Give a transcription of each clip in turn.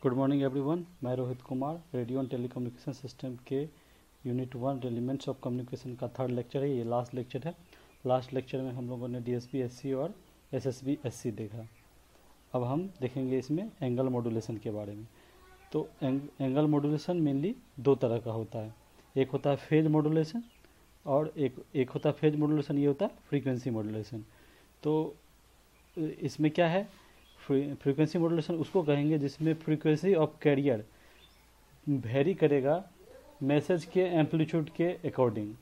Good morning everyone, मैं Rohit Kumar. Radio and telecommunication system के unit 1 elements of communication का third lecture है। ये लास्ट लेक्चर है। लास्ट लेक्चर में हम लोगों ने डीएसपी एससी और एसएसबी एससी देखा। अब हम देखेंगे इसमें एंगल मॉड्यूलेशन के बारे में। तो एंगल मॉड्यूलेशन मेनली दो तरह का होता है। एक होता है फेज मॉड्यूलेशन और एक होता है फेज मॉड्यूलेशन, ये होता है फ्रीक्वेंसी मॉड्यूलेशन। तो इसमें क्या है, फ्रीक्वेंसी मॉड्यूलेशन उसको कहेंगे जिसमें फ्रीक्वेंसी ऑफ कैरियर वेरी करेगा मैसेज के एम्पलीट्यूड के अकॉर्डिंग।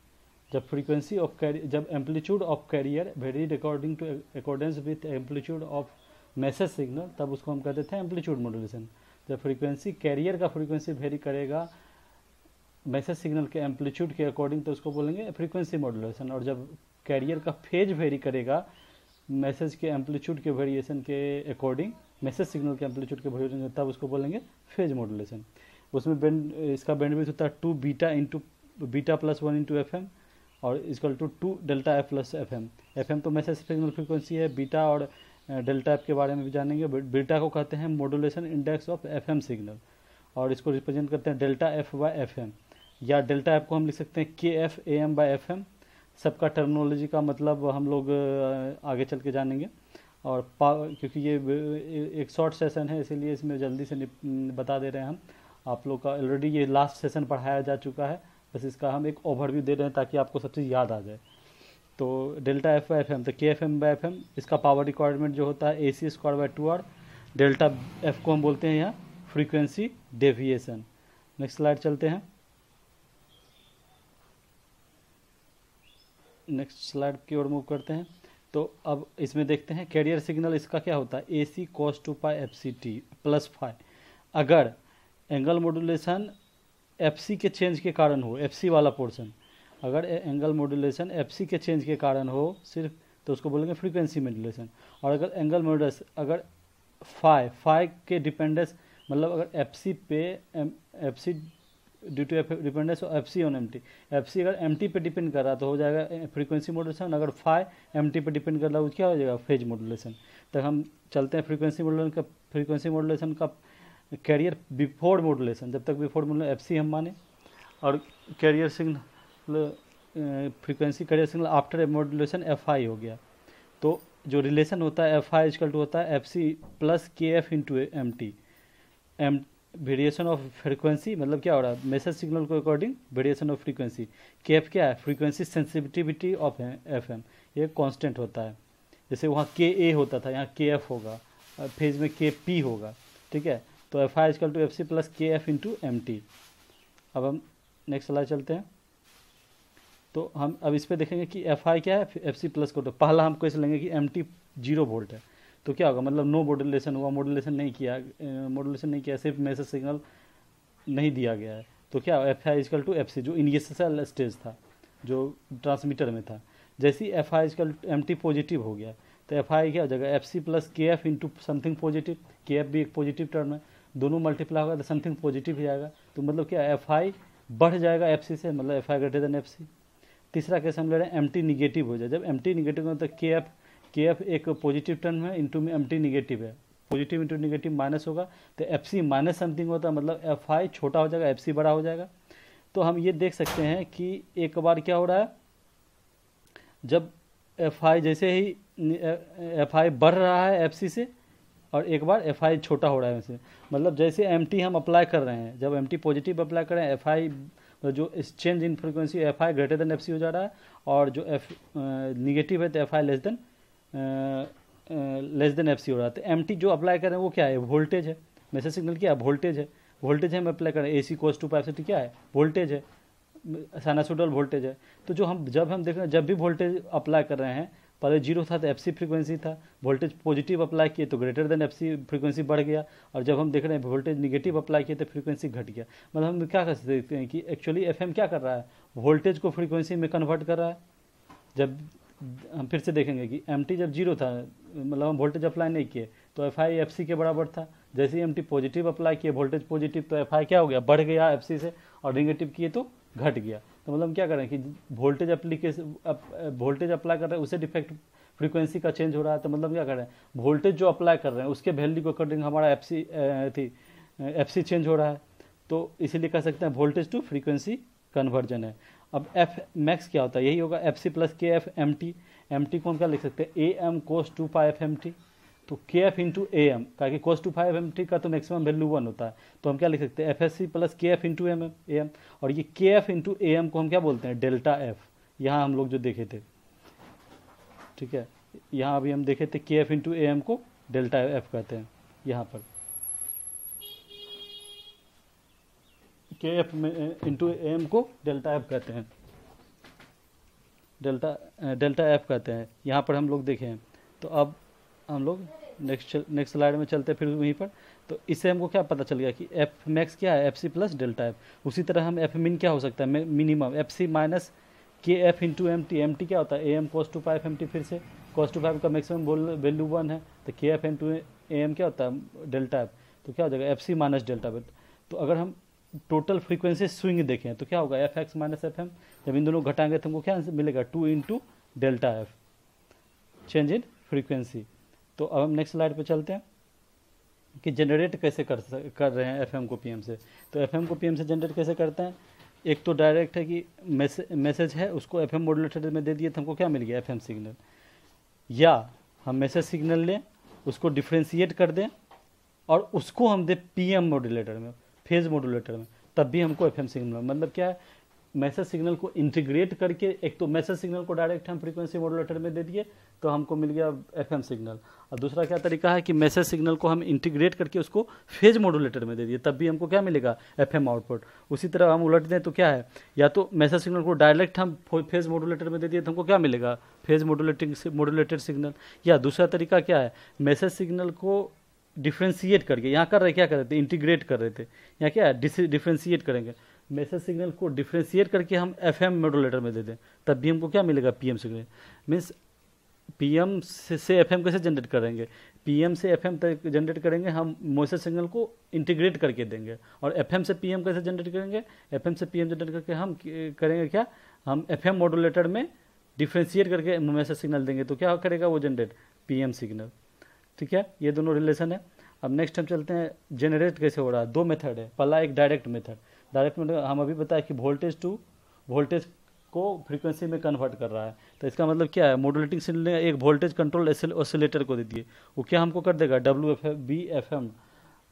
जब फ्रीक्वेंसी ऑफ कैरियर, जब amplitude of carrier varied according to accordance with amplitude of message signal, तब उसको हम कहते थे एम्पलीट्यूड मॉड्यूलेशन। जब फ्रीक्वेंसी कैरियर का फ्रीक्वेंसी वेरी करेगा मैसेज सिग्नल के एम्पलीट्यूड के अकॉर्डिंग, तो उसको बोलेंगे फ्रीक्वेंसी मॉड्यूलेशन। और जब कैरियर का फेज वेरी करेगा मैसेज के एम्पलीट्यूड के वेरिएशन के अकॉर्डिंग, मैसेज सिग्नल के एम्पलीट्यूड के वेरिएशन, तब उसको बोलेंगे फेज मॉड्यूलेशन। उसमें इसका बैंडविड्थ होता है 2 beta plus 1 into F M और equal to 2 delta F plus F M. F M तो मैसेज सिग्नल फ्रीक्वेंसी है। बीटा और डेल्टा एफ के बारे में भी जानेंगे। बीटा को कहते हैं modulation index of F M signal और इसको रिप्रेजेंट करते हैं delta F by F M, या डेल्टा एफ को हम लिख सकते हैं K F A M by F M. सबका टर्मिनोलॉजी का मतलब हम लोग आगे चल के जानेंगे। और क्योंकि ये एक शॉर्ट सेशन है इसीलिए इसमें जल्दी से बता दे रहे हैं हम। आप लोग का ऑलरेडी ये लास्ट सेशन पढ़ाया जा चुका है, बस इसका हम एक ओवरव्यू दे रहे हैं ताकि आपको सब चीज़ याद आ जाए। तो delta F by F M, तो K F M by F M, इसका पावर रिक्वायरमेंट जो होता है AC square by 2R। Delta F को हम बोलते हैं यहाँ फ्रीक्वेंसी डेविएशन। नेक्स्ट स्लाइड चलते हैं। नेक्स्ट स्लाइड की ओर मूव करते हैं। तो अब इसमें देखते हैं कैरियर सिग्नल, इसका क्या होता है AC cos 2π FCT plus phi. अगर एंगल मॉड्यूलेशन FC के चेंज के कारण हो, FC वाला पोर्शन, अगर एंगल मॉड्यूलेशन FC के चेंज के कारण हो सिर्फ, तो उसको बोलेंगे फ्रीक्वेंसी मॉड्यूलेशन। और अगर एंगल मॉड्यूलेशन अगर फाई के डिपेंडेंस, मतलब अगर FC पे FC due to dependence F C on M T, F C अगर एम टी पे डिपेंड कर रहा तो हो जाएगा फ्रीक्वेंसी मॉड्यूलेशन। अगर फाई एम टी पे डिपेंड कर रहा है क्या हो जाएगा फेज मॉड्यूलेशन। तो हम चलते हैं फ्रीक्वेंसी मॉड्यूलेशन का कैरियर बिफोर मॉड्यूलेशन, जब तक बिफोर मॉड्यूलेशन एफ सी हम माने, और carrier signal frequency carrier signal after modulation F I हो गया। तो जो रिलेशन होता है एफ आई इक्वल टू होता है F C plus K F into M T. Variation of frequency मतलब क्या हो रहा है, मैसेज सिग्नल को according variation of frequency. K F क्या है, frequency sensitivity of F M, ये कांस्टेंट होता है। जैसे वहाँ के ए होता था, यहाँ के एफ होगा, फेज में के पी होगा, ठीक है। तो F I equal to F C plus K F into M T. अब हम नेक्स्ट स्लाइड चलते हैं। तो हम अब इस पर देखेंगे कि एफ आई क्या है, एफ सी प्लस को। तो पहला हम कैसे लेंगे कि एम टी 0 वोल्ट है, तो क्या होगा, मतलब नो मॉड्यूलेशन हुआ, मॉड्यूलेशन नहीं किया, सिर्फ मैसेज सिग्नल नहीं दिया गया है। तो क्या F I equal to F C, जो इनिशियल स्टेज था जो ट्रांसमीटर में था, जैसे ही F I equal M T positive हो गया तो एफ आई क्या हो जाएगा, F C plus K F into something positive. K F भी एक पॉजिटिव टर्म है, दोनों मल्टीप्लाई होगा तो समथिंग पॉजिटिव ही आएगा। तो मतलब क्या एफ आई बढ़ जाएगा एफ सी से, मतलब F I greater than F C. तीसरा केस हम ले रहे हैं एम टी निगेटिव हो जाए। जब एम टी निगेटिव होता है के एफ एक पॉजिटिव टर्म है, इंटू में एम टी निगेटिव है, पॉजिटिव इंटू निगेटिव माइनस होगा, तो एफ सी माइनस समथिंग होता है, मतलब एफ आई छोटा हो जाएगा, एफ सी बड़ा हो जाएगा। तो हम ये देख सकते हैं कि एक बार क्या हो रहा है, जब एफ आई जैसे ही एफ आई बढ़ रहा है एफ सी से, और एक बार एफ आई छोटा हो रहा है वैसे, मतलब जैसे एम टी हम अप्लाई कर रहे हैं, जब एम टी पॉजिटिव अप्लाई कर रहे हैं एफ आई जो change in frequency F I greater than F C हो जा रहा है, और जो एफ निगेटिव है तो F I less than F C हो रहा है। तो एम टी जो अप्लाई कर रहे हैं वो क्या है, वोल्टेज है। मैसेज सिग्नल क्या है, वोल्टेज है। वोल्टेज हम अप्लाई कर रहे हैं, AC cos 2π FCT क्या है, वोल्टेज है, साइनसॉइडल वोल्टेज है। तो जब हम देख रहे हैं, जब भी वोल्टेज अप्लाई कर रहे हैं, पहले 0 था तो एफ सी फ्रीक्वेंसी था, वोल्टेज पॉजिटिव अप्लाई किए तो greater than F C frequency बढ़ गया, और जब हम देख रहे हैं वोल्टेज निगेटिव अप्लाई किए तो फ्रीक्वेंसी घट गया। मतलब हम क्या कर सकते हैं कि एक्चुअली एफ एम क्या कर रहा है, वोल्टेज को फ्रीक्वेंसी में कन्वर्ट कर रहा है। जब हम फिर से देखेंगे कि एम टी जब 0 था, मतलब हम वोल्टेज अप्लाई नहीं किए तो एफ आई एफ सी के बराबर था। जैसे ही एम टी पॉजिटिव अप्लाई किए, वोल्टेज पॉजिटिव, तो एफ आई क्या हो गया, बढ़ गया एफ सी से, और निगेटिव किए तो घट गया। तो मतलब हम क्या करें कि वोल्टेज अप्लाई कर रहे हैं, उसे डिफेक्ट फ्रीक्वेंसी का चेंज हो रहा है। तो मतलब क्या कर रहे हैं, वोल्टेज जो अप्लाई कर रहे हैं उसके वैल्यू के अकॉर्डिंग हमारा एफ सी थी एफसी चेंज हो रहा है, तो इसीलिए कह सकते हैं वोल्टेज टू फ्रीक्वेंसी कन्वर्जन है। अब एफ मैक्स क्या होता है, यही होगा F C plus K F M T. M T को हम क्या लिख सकते हैं, A M cos two pi F M T. तो K F into A M, कि cos two pi F M T का तो मैक्सिमम वैल्यू 1 होता है, तो हम क्या लिख सकते हैं, F S C plus K F into M A M. और ये के एफ इंटू ए एम को हम क्या बोलते हैं, डेल्टा एफ। यहाँ हम लोग जो देखे थे, ठीक है, यहाँ अभी हम देखे थे के एफ इंटू ए एम को डेल्टा एफ कहते हैं। यहाँ पर के एफ इंटू ए एम को डेल्टा एफ कहते हैं, डेल्टा एफ कहते हैं। यहाँ पर हम लोग देखे हैं। तो अब हम लोग नेक्स्ट स्लाइड में चलते हैं फिर वहीं पर। तो इससे हमको क्या पता चल गया कि एफ मैक्स क्या है, F C plus delta F. उसी तरह हम एफ मिन क्या हो सकता है, minimum F C minus K F into M T. M T क्या होता है, A M cos two pi F M T. फिर से कोस टू पाई का मैक्सिमम वैल्यू 1 है, तो K F into A M क्या होता है, डेल्टा एफ। तो क्या हो जाएगा, F C minus delta F. तो अगर हम टोटल फ्रीक्वेंसी स्विंग देखें तो क्या होगा, F X minus F M. जब इन दोनों घटाएंगे तो हमको क्या मिलेगा, 2 इंटू डेल्टा एफ, चेंज इन फ्रीक्वेंसी। तो अब हम नेक्स्ट स्लाइड पे चलते हैं कि जनरेट कैसे कर रहे हैं एफएम को पीएम से। तो एफएम को पीएम से जनरेट कैसे करते हैं, एक तो डायरेक्ट है कि मैसेज है उसको एफएम मॉड्यूलेटर में दे दिए तो हमको क्या मिल गया, एफएम सिग्नल। या हम मैसेज सिग्नल लें, उसको डिफ्रेंशिएट कर दें और उसको हम दें पीएम मॉड्यूलेटर में, फेज मॉड्यूलेटर में, तब भी हमको एफएम सिग्नल। मतलब क्या है, मैसेज सिग्नल को इंटीग्रेट करके, एक तो मैसेज सिग्नल को डायरेक्ट हम फ्रीक्वेंसी मॉड्यूलेटर में दे दिए तो हमको मिल गया एफएम सिग्नल। और दूसरा क्या तरीका है कि मैसेज सिग्नल को हम इंटीग्रेट करके उसको फेज मॉड्यूलेटर में दे दिए, तब भी हमको क्या मिलेगा, एफएम आउटपुट। उसी तरह हम उलट दें तो क्या है, या तो मैसेज सिग्नल को डायरेक्ट हम फेज मॉड्यूलेटर में दे दिए तो हमको क्या मिलेगा, फेज मॉड्यूलेटेड सिग्नल। या दूसरा तरीका क्या है, मैसेज सिग्नल को डिफ्रेंशिएट करके, यहाँ कर रहे क्या कर रहे थे, इंटीग्रेट कर रहे थे, यहाँ क्या है, डिफ्रेंशिएट करेंगे। मैसेज सिग्नल को डिफ्रेंशिएट करके हम एफएम मॉड्यूलेटर में दे दें तब भी हमको क्या मिलेगा, पीएम सिग्नल। मीन्स पीएम से एफएम कैसे जनरेट करेंगे, पीएम से एफएम तक जनरेट करेंगे, हम मैसेज सिग्नल को इंटीग्रेट करके देंगे। और एफएम से पीएम कैसे जनरेट करेंगे, एफएम से पीएम जनरेट करके हम करेंगे क्या, हम एफएम मॉड्यूलेटर में डिफ्रेंशिएट करके मैसेज सिग्नल देंगे तो क्या करेगा वो जनरेट, पीएम सिग्नल। ठीक है, ये दोनों रिलेशन है। अब नेक्स्ट हम चलते हैं जनरेट कैसे हो रहा है। दो मेथड है, पहला एक डायरेक्ट मेथड। डायरेक्ट मेथड हम अभी बताया कि वोल्टेज को फ्रीक्वेंसी में कन्वर्ट कर रहा है। तो इसका मतलब क्या है, मॉड्यूलेटिंग सिग्नल ने एक वोल्टेज कंट्रोल ऑसिलेटर को दे दिए, वो क्या हमको कर देगा, WBFM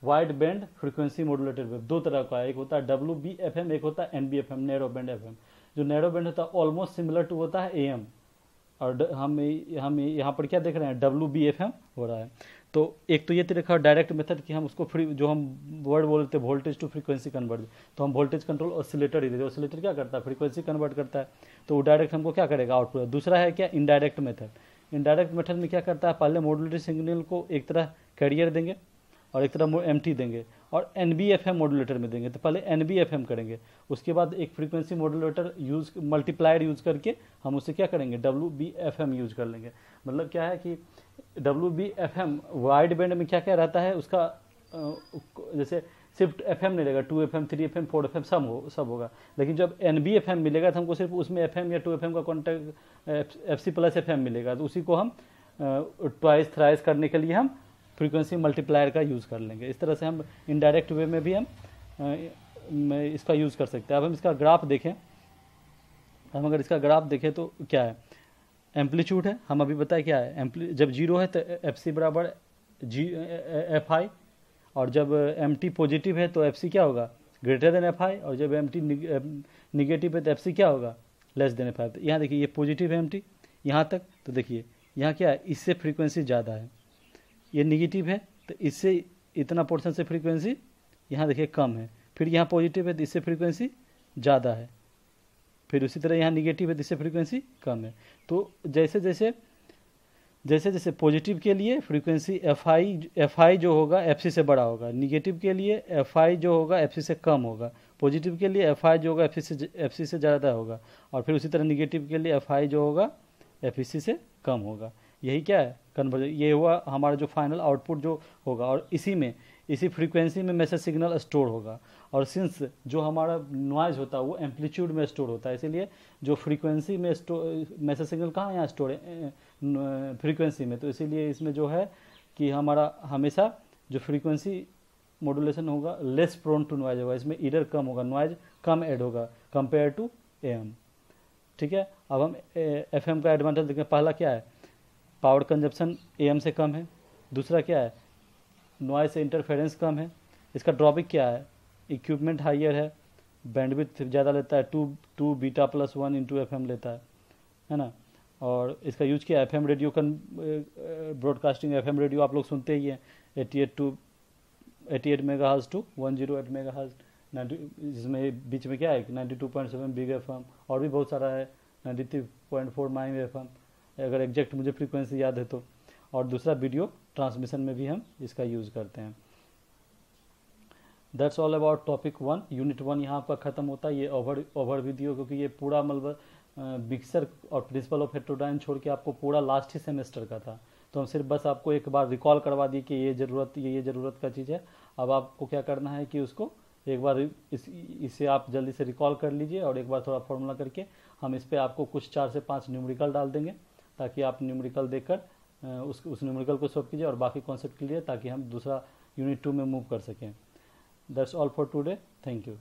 wide band frequency modulator wave. दो तरह का है, एक होता है WBFM, एक होता है NBFM, नैरो बैंड FM। जो नैरो बैंड होता है ऑलमोस्ट सिमिलर टू होता है AM, और हम यहाँ पर क्या देख रहे हैं, WBFM हो रहा है। तो एक तो ये तरीका डायरेक्ट मेथड कि हम उसको जो हम वर्ड बोलते हैं वोल्टेज टू फ्रीक्वेंसी कन्वर्ट, तो हम वोल्टेज कंट्रोल ऑसिलेटर ही देते हैं। ऑसिलेटर क्या करता है, फ्रीक्वेंसी कन्वर्ट करता है, तो वो डायरेक्ट हमको क्या करेगा, आउटपुट। दूसरा है क्या, इनडायरेक्ट मेथड। इनडायरेक्ट मेथड में क्या करता है, पहले मॉड्यूलेटेड सिग्नल को एक तरह कैरियर देंगे और एक तरह एमटी देंगे और NBFM मॉड्यूलेटर में देंगे। तो पहले NBFM करेंगे, उसके बाद एक फ्रीक्वेंसी मॉड्यूलेटर मल्टीप्लाइड यूज़ करके हम उससे क्या करेंगे, WBFM यूज कर लेंगे। मतलब क्या है कि WBFM वाइड बैंड में क्या क्या रहता है उसका, जैसे सिर्फ FM नहीं रहेगा, 2FM 3FM 4FM सब होगा। लेकिन जब NBFM मिलेगा तो हमको सिर्फ उसमें FM या 2FM का कॉन्टैक्ट FC प्लस FM मिलेगा, तो उसी को हम ट्वाइस थ्राइस करने के लिए हम फ्रीक्वेंसी मल्टीप्लायर का यूज़ कर लेंगे। इस तरह से हम इनडायरेक्ट वे में भी हम इसका यूज़ कर सकते हैं। अब हम इसका ग्राफ देखें, हम अगर इसका ग्राफ देखें तो क्या है, एम्पलीट्यूड है, हम अभी बताए क्या है, जब जीरो है तो FC बराबर FI, और जब MT पॉजिटिव है तो FC क्या होगा, ग्रेटर देन FI, और जब MT निगेटिव है तो FC क्या होगा, लेस देन FI। तो यहाँ देखिए ये पॉजिटिव है MT यहाँ तक, तो देखिए यहाँ क्या है, इससे फ्रीक्वेंसी ज़्यादा है, ये निगेटिव है तो इससे इतना पोर्शन से फ्रीक्वेंसी यहाँ देखिए कम है। फिर यहाँ पॉजिटिव है तो इससे फ्रीक्वेंसी ज़्यादा है, फिर उसी तरह यहाँ निगेटिव है तो इससे फ्रीक्वेंसी कम है। तो जैसे जैसे पॉजिटिव के लिए फ्रीक्वेंसी FI जो होगा FC से बड़ा होगा, निगेटिव के लिए FI जो होगा FC से कम होगा, पॉजिटिव के लिए FI जो होगा FC से ज़्यादा होगा, और फिर उसी तरह निगेटिव के लिए FI जो होगा FEC से कम होगा। यही क्या है, कन्वर्जन। ये हुआ हमारा जो फाइनल आउटपुट जो होगा, और इसी फ्रीक्वेंसी में मैसेज सिग्नल स्टोर होगा। और सिंस जो हमारा नॉइज होता है वो एम्पलीट्यूड में स्टोर होता है, इसीलिए जो फ्रीक्वेंसी में मैसेज सिग्नल कहाँ यहाँ स्टोर है, फ्रीक्वेंसी में। तो इसीलिए इसमें जो है कि हमारा हमेशा जो फ्रीक्वेंसी मॉड्यूलेशन होगा लेस प्रोन टू नॉइज होगा, इसमें एरर कम होगा, नॉइज कम ऐड होगा कंपेयर टू एएम। ठीक है, अब हम एफएम का एडवांटेज देखें। पहला क्या है, पावर कंजप्शन एएम से कम है। दूसरा क्या है, नॉइज से इंटरफेरेंस कम है। इसका ड्रॉबैक क्या है, इक्विपमेंट हाइयर है, बैंडविड्थ ज़्यादा लेता है, two beta plus 1 into F लेता है ना। और इसका यूज किया एफएम रेडियो का, ब्रॉडकास्टिंग एफएम रेडियो आप लोग सुनते ही हैं, 88 मेगाहर्ट्ज़ टू 108 मेगाहर्ट्ज़, 90, जिसमें बीच में क्या है 92.7 बिग एफएम, और भी बहुत सारा है 93.4 माइम एफएम, अगर एग्जैक्ट मुझे फ्रीक्वेंसी याद है तो। और दूसरा वीडियो ट्रांसमिशन में भी हम इसका यूज़ करते हैं। That's all about topic 1, unit 1 यहाँ आपका ख़त्म होता है। ये ओवर वीडियो, क्योंकि ये पूरा मतलब मिक्सर और प्रिंसिपल ऑफ हेटेरोडाइन छोड़ के आपको पूरा लास्ट ही सेमेस्टर का था, तो हम सिर्फ बस आपको एक बार रिकॉल करवा दिए कि ये ज़रूरत का चीज़ है। अब आपको क्या करना है कि उसको एक बार इसे आप जल्दी से रिकॉल कर लीजिए, और एक बार थोड़ा फॉर्मूला करके हम इस पर आपको कुछ 4 से 5 न्यूमेरिकल डाल देंगे, ताकि आप न्यूमेरिकल देखकर उस न्यूमेरिकल को सॉल्व कीजिए और बाकी कॉन्सेप्ट क्लियर, ताकि हम दूसरा यूनिट 2 में मूव कर सकें। That's all for today. Thank you.